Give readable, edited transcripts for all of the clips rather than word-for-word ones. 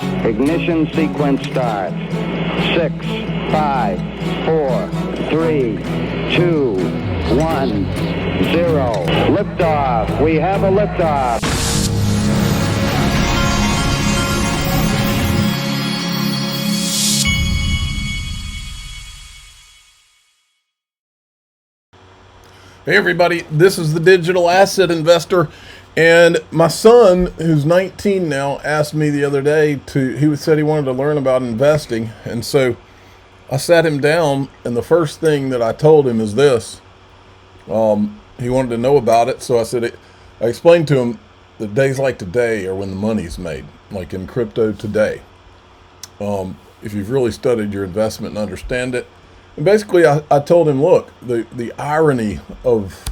Ignition sequence start. 6, 5, 4, 3, 2, 1, 0. Liftoff. We have a liftoff. Hey everybody, this is the Digital Asset Investor, and my son, who's 19 now, asked me the other day he said he wanted to learn about investing, and so I sat him down, and the first thing that I told him is this. He wanted to know about it, so I explained to him that days like today are when the money's made, like in crypto today. If you've really studied your investment and understand it. And basically, I told him, look, the irony of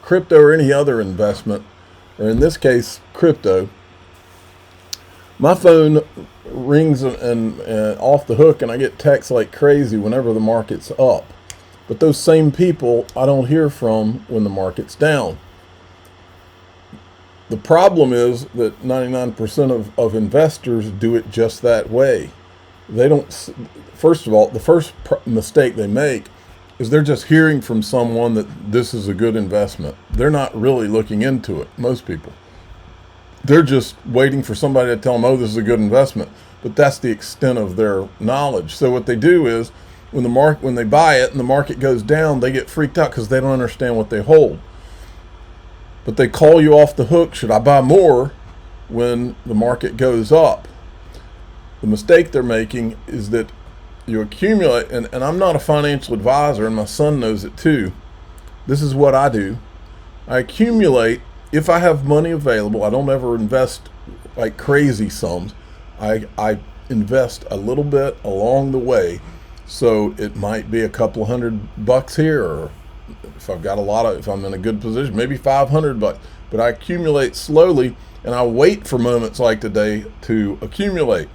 crypto or any other investment, or in this case, crypto, my phone rings and off the hook, and I get texts like crazy whenever the market's up. But those same people I don't hear from when the market's down. The problem is that 99% of investors do it just that way. They don't. First of all, the first mistake they make is they're just hearing from someone that this is a good investment. They're not really looking into it, most people. They're just waiting for somebody to tell them, oh, this is a good investment. But that's the extent of their knowledge. So what they do is when they buy it and the market goes down, they get freaked out because they don't understand what they hold. But they call you off the hook, should I buy more, when the market goes up. The mistake they're making is that you accumulate, and I'm not a financial advisor, and my son knows it too. This is what I do. I accumulate. If I have money available, I don't ever invest like crazy sums. I invest a little bit along the way. So it might be a couple of $100 here, or if I've got if I'm in a good position, maybe $500. But I accumulate slowly, and I wait for moments like today to accumulate.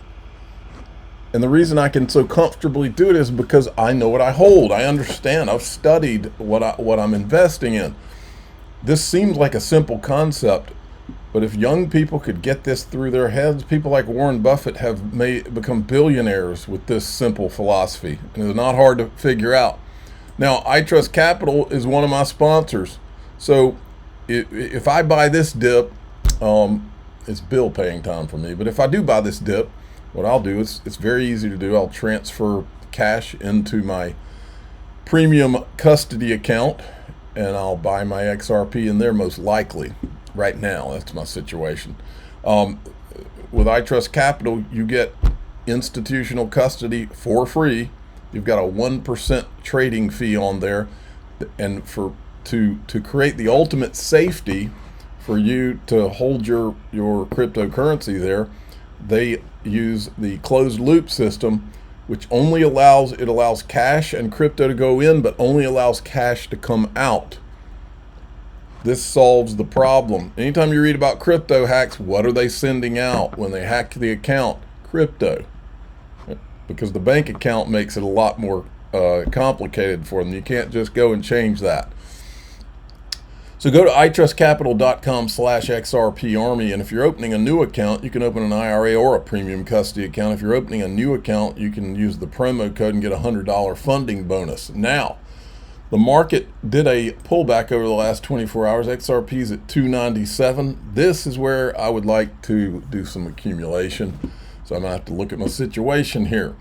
And the reason I can so comfortably do it is because I know what I hold. I understand. I've studied what I'm investing in. This seems like a simple concept, but if young people could get this through their heads, people like Warren Buffett have become billionaires with this simple philosophy. And it's not hard to figure out. Now, iTrustCapital is one of my sponsors. So if I buy this dip, it's bill paying time for me. But if I do buy this dip, what I'll do is, it's very easy to do. I'll transfer cash into my premium custody account, and I'll buy my XRP in there most likely. Right now, that's my situation. With iTrustCapital, you get institutional custody for free. You've got a 1% trading fee on there, and to create the ultimate safety for you to hold your cryptocurrency there, they use the closed loop system, which only allows cash and crypto to go in, but only allows cash to come out. This solves the problem. Anytime you read about crypto hacks, what are they sending out when they hack the account? Crypto. Because the bank account makes it a lot more complicated for them. You can't just go and change that. So go to iTrustCapital.com/XRPArmy, and if you're opening a new account, you can open an IRA or a premium custody account. If you're opening a new account, you can use the promo code and get a $100 funding bonus. Now, the market did a pullback over the last 24 hours. XRP's at 297. This is where I would like to do some accumulation. So I'm gonna have to look at my situation here.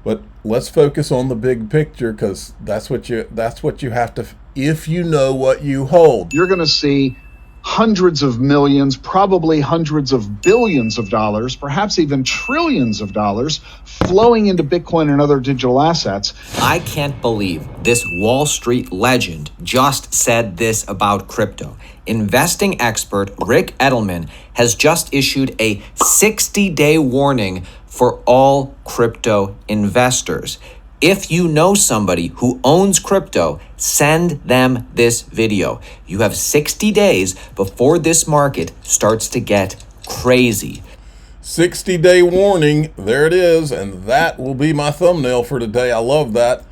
But let's focus on the big picture, because that's what you have to, if you know what you hold. You're going to see hundreds of millions, probably hundreds of billions of dollars, perhaps even trillions of dollars flowing into Bitcoin and other digital assets. I can't believe this Wall Street legend just said this about crypto. Investing expert Rick Edelman has just issued a 60-day warning for all crypto investors. If you know somebody who owns crypto, send them this video. You have 60 days before this market starts to get crazy. 60-day warning, there it is, and that will be my thumbnail for today. I love that.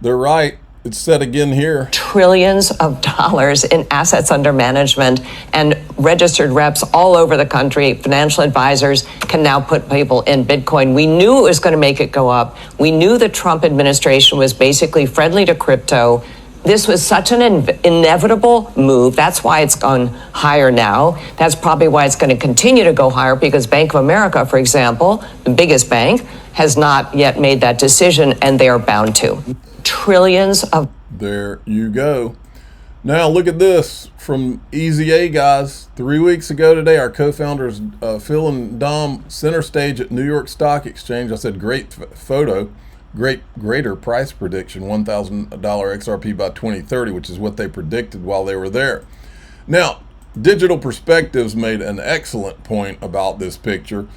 They're right. It's said again here. Trillions of dollars in assets under management, and registered reps all over the country, financial advisors can now put people in Bitcoin. We knew it was going to make it go up. We knew the Trump administration was basically friendly to crypto. This was such an inevitable move. That's why it's gone higher now. That's probably why it's going to continue to go higher, because Bank of America, for example, the biggest bank, has not yet made that decision, and they are bound to. Trillions of... There you go. Now look at this from Easy A, guys. 3 weeks ago today, our co-founders Phil and Dom center stage at New York Stock Exchange. I said great photo, greater price prediction, $1,000 XRP by 2030, which is what they predicted while they were there. Now, Digital Perspectives made an excellent point about this picture.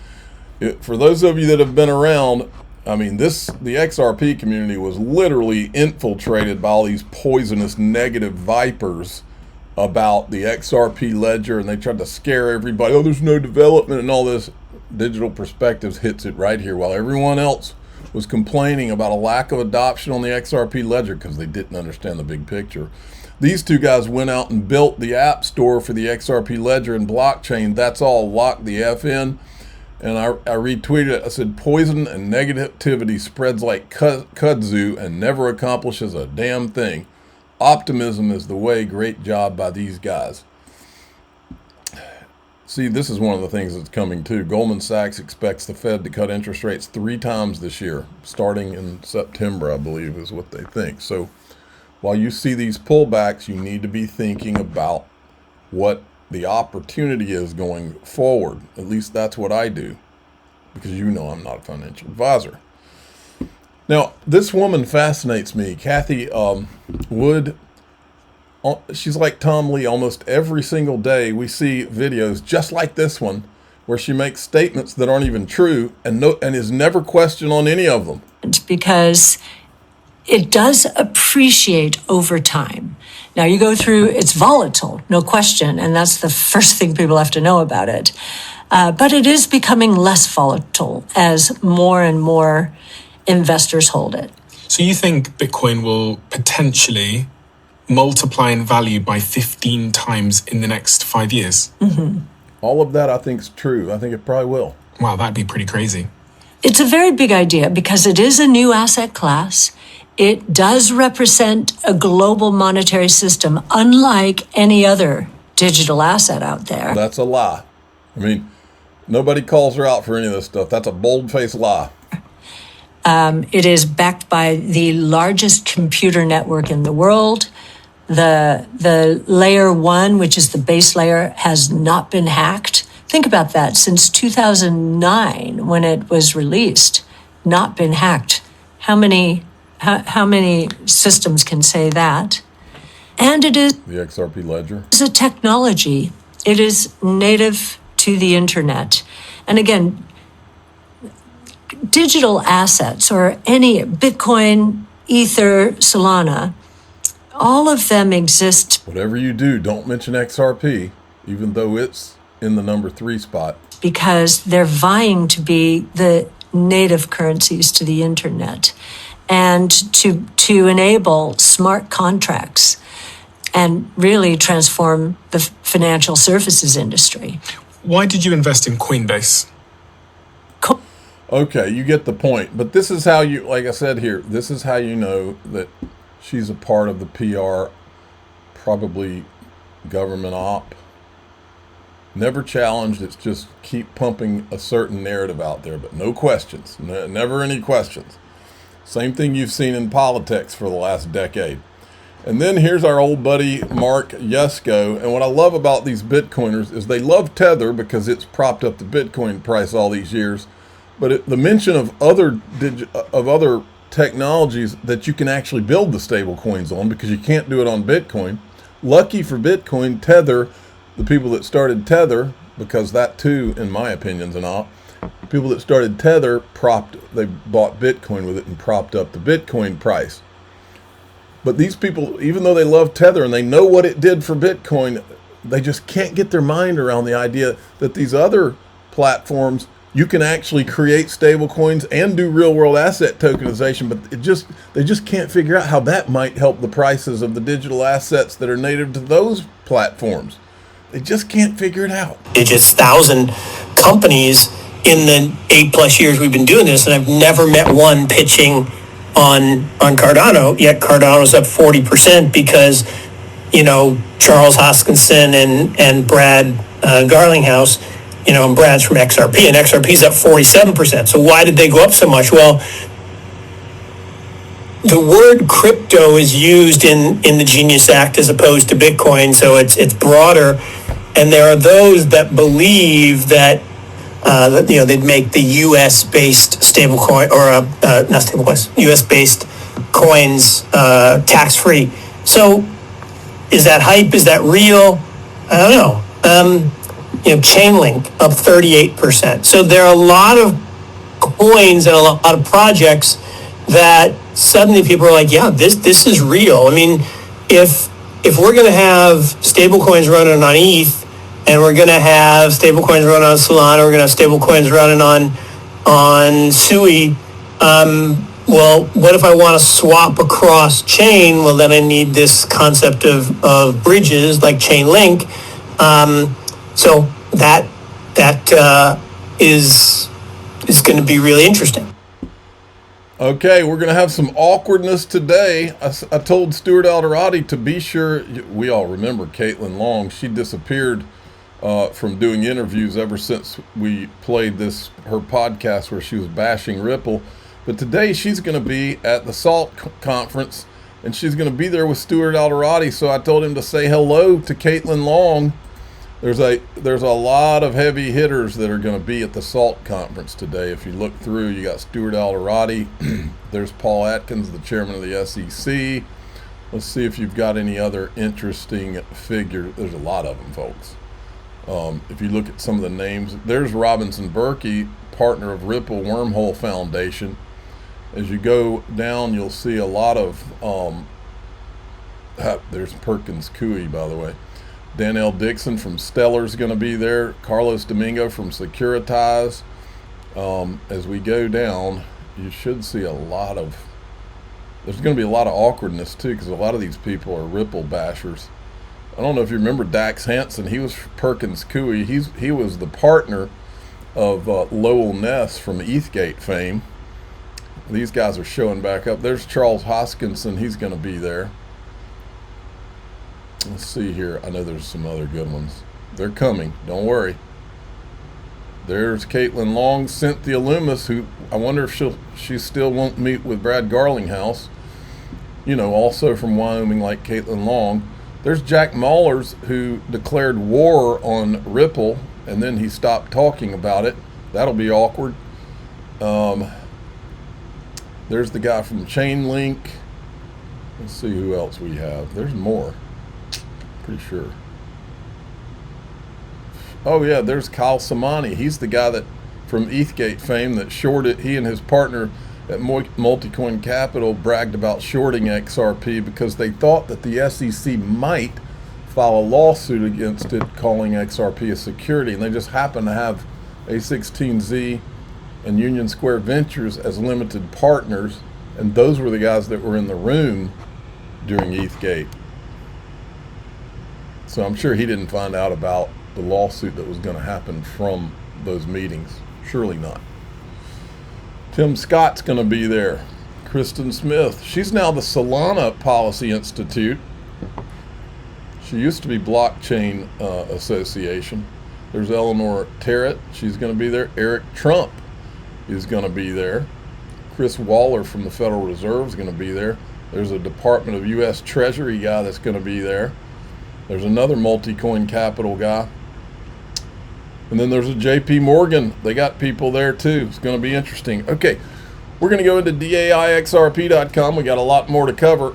For those of you that have been around, I mean, the XRP community was literally infiltrated by all these poisonous negative vipers about the XRP ledger, and they tried to scare everybody. Oh, there's no development and all this. Digital Perspectives hits it right here. While everyone else was complaining about a lack of adoption on the XRP ledger because they didn't understand the big picture, these two guys went out and built the app store for the XRP ledger and blockchain. That's all locked the F in. And I retweeted it. I said, poison and negativity spreads like kudzu and never accomplishes a damn thing. Optimism is the way. Great job by these guys. See, this is one of the things that's coming too. Goldman Sachs expects the Fed to cut interest rates 3 times this year, starting in September, I believe, is what they think. So while you see these pullbacks, you need to be thinking about what the opportunity is going forward. At least that's what I do, because you know I'm not a financial advisor. Now, this woman fascinates me, Kathy Wood. She's like Tom Lee. Almost every single day we see videos just like this one where she makes statements that aren't even true and is never questioned on any of them. Because it does appreciate over time. Now you go through, it's volatile, no question, and that's the first thing people have to know about it. But it is becoming less volatile as more and more investors hold it. So you think Bitcoin will potentially multiply in value by 15 times in the next 5 years? Mm-hmm. All of that I think is true. I think it probably will. Wow, that'd be pretty crazy. It's a very big idea because it is a new asset class. It does represent a global monetary system, unlike any other digital asset out there. That's a lie. I mean, nobody calls her out for any of this stuff. That's a bold-faced lie. It is backed by the largest computer network in the world. The layer 1, which is the base layer, has not been hacked. Think about that. Since 2009, when it was released, not been hacked. How many systems can say that? And it is the XRP ledger. It's a technology. It is native to the internet. And again, digital assets, or any Bitcoin, Ether, Solana, all of them exist. Whatever you do, don't mention XRP, even though it's in the number 3 spot. Because they're vying to be the native currencies to the internet and to enable smart contracts and really transform the financial services industry. Why did you invest in Coinbase? Okay, you get the point. But this is how you, like I said here, this is how you know that she's a part of the PR, probably government op. Never challenged. It's just keep pumping a certain narrative out there, but no questions. Never any questions. Same thing you've seen in politics for the last decade. And then here's our old buddy, Mark Yusko. And what I love about these Bitcoiners is they love Tether because it's propped up the Bitcoin price all these years. But the mention of other technologies that you can actually build the stable coins on, because you can't do it on Bitcoin. Lucky for Bitcoin, Tether, the people that started Tether, because that too, in my opinion, is an op. People that started Tether they bought Bitcoin with it and propped up the Bitcoin price. But these people, even though they love Tether and they know what it did for Bitcoin, they just can't get their mind around the idea that these other platforms You can actually create stable coins and do real world asset tokenization, but they just can't figure out how that might help the prices of the digital assets that are native to those platforms. They just can't figure it out. Digits, 1,000 companies in the 8+ years we've been doing this, and I've never met one pitching on Cardano, yet Cardano's up 40% because, Charles Hoskinson and Brad Garlinghouse, and Brad's from XRP, and XRP's up 47%. So why did they go up so much? Well, the word crypto is used in the Genius Act as opposed to Bitcoin, so it's broader. And there are those that believe that they'd make the U.S.-based stablecoin, or not stablecoins, U.S.-based coins tax-free. So is that hype? Is that real? I don't know. Chainlink up 38%. So there are a lot of coins and a lot of projects that suddenly people are like, yeah, this is real. I mean, if we're going to have stable coins running on ETH, and we're going to have stable coins running on Solana, we're going to have stable coins running on Sui, well, what if I want to swap across chain? Well, then I need this concept of bridges like Chainlink. So that is going to be really interesting. Okay, we're going to have some awkwardness today. I told Stuart Alderati to be sure. We all remember Caitlin Long. She disappeared from doing interviews ever since we played her podcast where she was bashing Ripple. But today she's going to be at the SALT conference, and she's going to be there with Stuart Alderati. So I told him to say hello to Caitlin Long. There's a lot of heavy hitters that are going to be at the SALT conference today. If you look through, you got Stuart Alderati. There's Paul Atkins, the chairman of the SEC. Let's see if you've got any other interesting figures. There's a lot of them, folks. If you look at some of the names, there's Robinson Berkey, partner of Ripple Wormhole Foundation. As you go down, you'll see a lot of, there's Perkins Coie, by the way. Danielle Dixon from Stellar's going to be there. Carlos Domingo from Securitize. As we go down, you should see there's going to be a lot of awkwardness too, because a lot of these people are Ripple bashers. I don't know if you remember Dax Hansen. He was Perkins Coie. He was the partner of Lowell Ness from ETHgate fame. These guys are showing back up. There's Charles Hoskinson. He's going to be there. Let's see here. I know there's some other good ones. They're coming. Don't worry. There's Caitlin Long, Cynthia Loomis, who I wonder if she still won't meet with Brad Garlinghouse. Also from Wyoming, like Caitlin Long. There's Jack Mallers, who declared war on Ripple, and then he stopped talking about it. That'll be awkward. There's the guy from Chainlink. Let's see who else we have. There's more. Pretty sure. Oh yeah, there's Kyle Samani. He's the guy that from ETHgate fame that shorted. He and his partner at Multicoin Capital bragged about shorting XRP because they thought that the SEC might file a lawsuit against it, calling XRP a security, and they just happened to have A16Z and Union Square Ventures as limited partners, and those were the guys that were in the room during ETHgate. So I'm sure he didn't find out about the lawsuit that was going to happen from those meetings. Surely not. Tim Scott's going to be there. Kristen Smith. She's now the Solana Policy Institute. She used to be Blockchain Association. There's Eleanor Terrett. She's going to be there. Eric Trump is going to be there. Chris Waller from the Federal Reserve is going to be there. There's a Department of U.S. Treasury guy that's going to be there. There's another Multicoin Capital guy. And then there's a JP Morgan. They got people there too. It's going to be interesting. Okay, we're going to go into DAIXRP.com. We got a lot more to cover.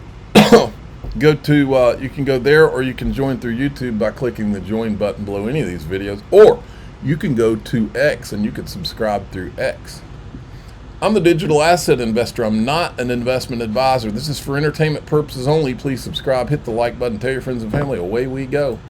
You can go there, or you can join through YouTube by clicking the join button below any of these videos, or you can go to X and you can subscribe through X. I'm the digital asset investor. I'm not an investment advisor. This is for entertainment purposes only. Please subscribe, hit the like button, tell your friends and family. Away we go.